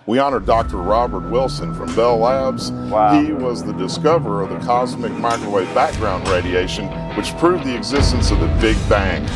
we honor Dr. Robert Wilson from Bell Labs. Wow. He was the discoverer of the cosmic microwave background radiation, which proved the existence of the Big Bang.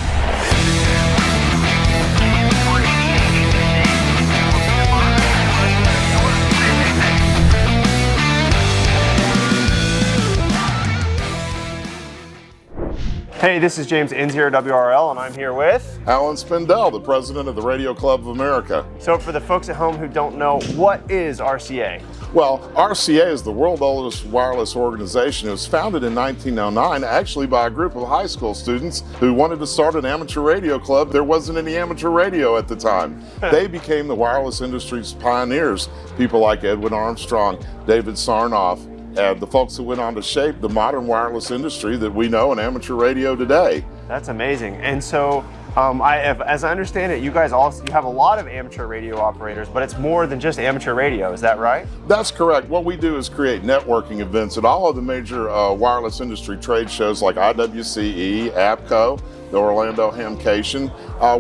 Hey, this is James N0WRL, and I'm here with Alan Spindel, the president of the Radio Club of America. So for the folks at home who don't know, what is RCA? Well, RCA is the world's oldest wireless organization. It was founded in 1909, actually by a group of high school students who wanted to start an amateur radio club. There wasn't any amateur radio at the time. They became the wireless industry's pioneers. People like Edwin Armstrong, David Sarnoff, and the folks who went on to shape the modern wireless industry that we know in amateur radio today. That's amazing. And so, as I understand it, you guys you have a lot of amateur radio operators, but it's more than just amateur radio. Is that right? That's correct. What we do is create networking events at all of the major wireless industry trade shows like IWCE, APCO, the Orlando Hamcation.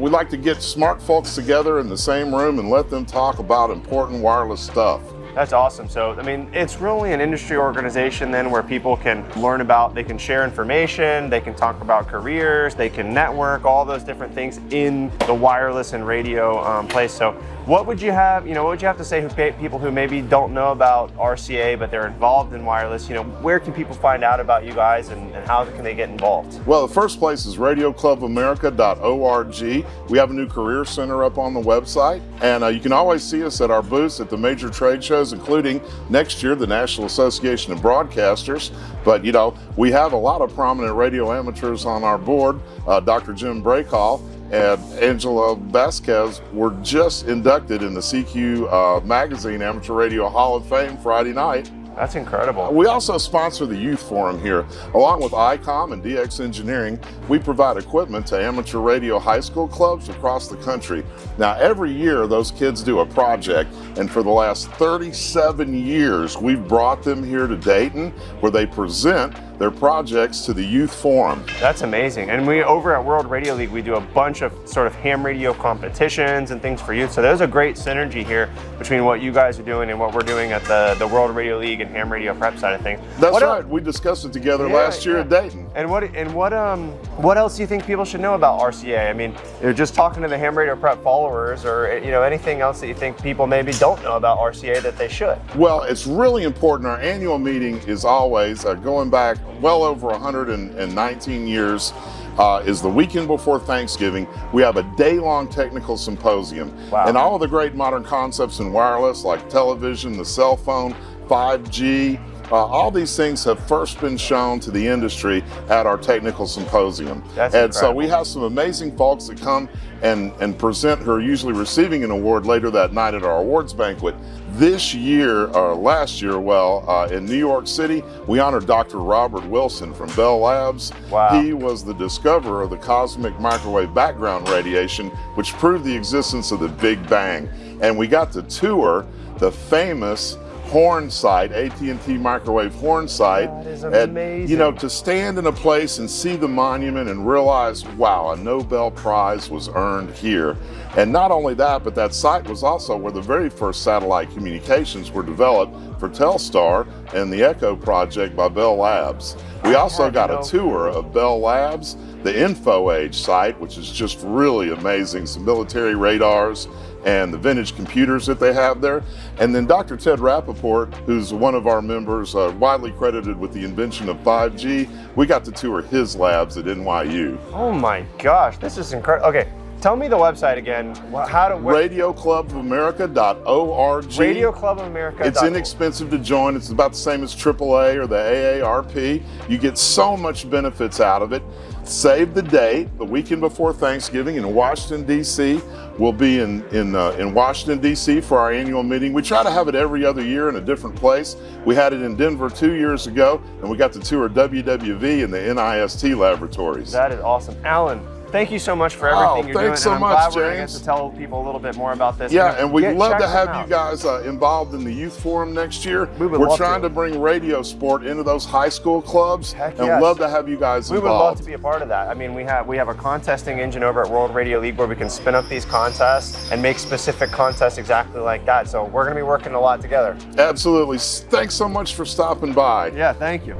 We like to get smart folks together in the same room and let them talk about important wireless stuff. That's awesome. So, I mean, it's really an industry organization then where people can learn about, they can share information, they can talk about careers, they can network, all those different things in the wireless and radio place. So what would you have, what would you have to say to people who maybe don't know about RCA, but they're involved in wireless? Where can people find out about you guys and how can they get involved? Well, the first place is radioclubamerica.org. We have a new career center up on the website, and you can always see us at our booths at the major trade shows, including next year, the National Association of Broadcasters. But, we have a lot of prominent radio amateurs on our board. Dr. Jim Breakhall and Angela Vasquez were just inducted in the CQ Magazine Amateur Radio Hall of Fame Friday night. That's incredible. We also sponsor the Youth Forum here. Along with ICOM and DX Engineering, we provide equipment to amateur radio high school clubs across the country. Now, every year, those kids do a project, and for the last 37 years, we've brought them here to Dayton, where they present their projects to the Youth Forum. That's amazing. And we, over at World Radio League, we do a bunch of sort of ham radio competitions and things for youth. So there's a great synergy here between what you guys are doing and what we're doing at the World Radio League and ham radio prep side of things. That's right. We discussed it together last year at Dayton. And what else do you think people should know about RCA? I mean, you're just talking to the ham radio prep followers, or anything else that you think people maybe don't know about RCA that they should? Well, it's really important. Our annual meeting is always going back well over 119 years. Is the weekend before Thanksgiving. We have a day-long technical symposium. Wow. And all of the great modern concepts in wireless, like television, the cell phone, 5G, all these things have first been shown to the industry at our technical symposium. That's and incredible. So we have some amazing folks that come and present, who are usually receiving an award later that night at our awards banquet. This year, or last year, in New York City, we honored Dr. Robert Wilson from Bell Labs. Wow. He was the discoverer of the cosmic microwave background radiation, which proved the existence of the Big Bang. And we got to tour the famous Horn site, AT&T microwave Horn site. That is amazing. And, to stand in a place and see the monument and realize, wow, a Nobel Prize was earned here. And not only that, but that site was also where the very first satellite communications were developed for Telstar and the Echo project by Bell Labs. We also got a tour of Bell Labs, the InfoAge site, which is just really amazing, some military radars and the vintage computers that they have there. And then Dr. Ted Rappaport, who's one of our members, widely credited with the invention of 5G, we got to tour his labs at NYU. Oh my gosh, this is incredible. Okay, tell me the website again. RadioClubAmerica.org. RadioClubAmerica.org. It's inexpensive to join. It's about the same as AAA or the AARP. You get so much benefits out of it. Save the date, the weekend before Thanksgiving in Washington, D.C. We'll be in Washington, D.C. for our annual meeting. We try to have it every other year in a different place. We had it in Denver 2 years ago, and we got to tour WWV in the NIST laboratories. That is awesome. Alan, thank you so much for everything you're doing. Thanks so and I'm much, glad we're going to get James. to tell people a little bit more about this. Yeah, and we'd love to check them have out. you guys involved in the youth forum next year. We're trying to bring radio sport into those high school clubs, Heck and yes. love to have you guys involved. We would love to be a part of that. I mean, we have a contesting engine over at World Radio League where we can spin up these contests and make specific contests exactly like that. So we're going to be working a lot together. Absolutely. Thanks so much for stopping by. Yeah, thank you.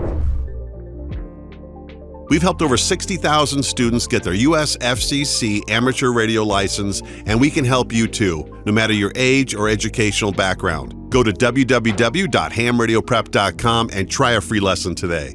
We've helped over 60,000 students get their US FCC amateur radio license, and we can help you too, no matter your age or educational background. Go to www.hamradioprep.com and try a free lesson today.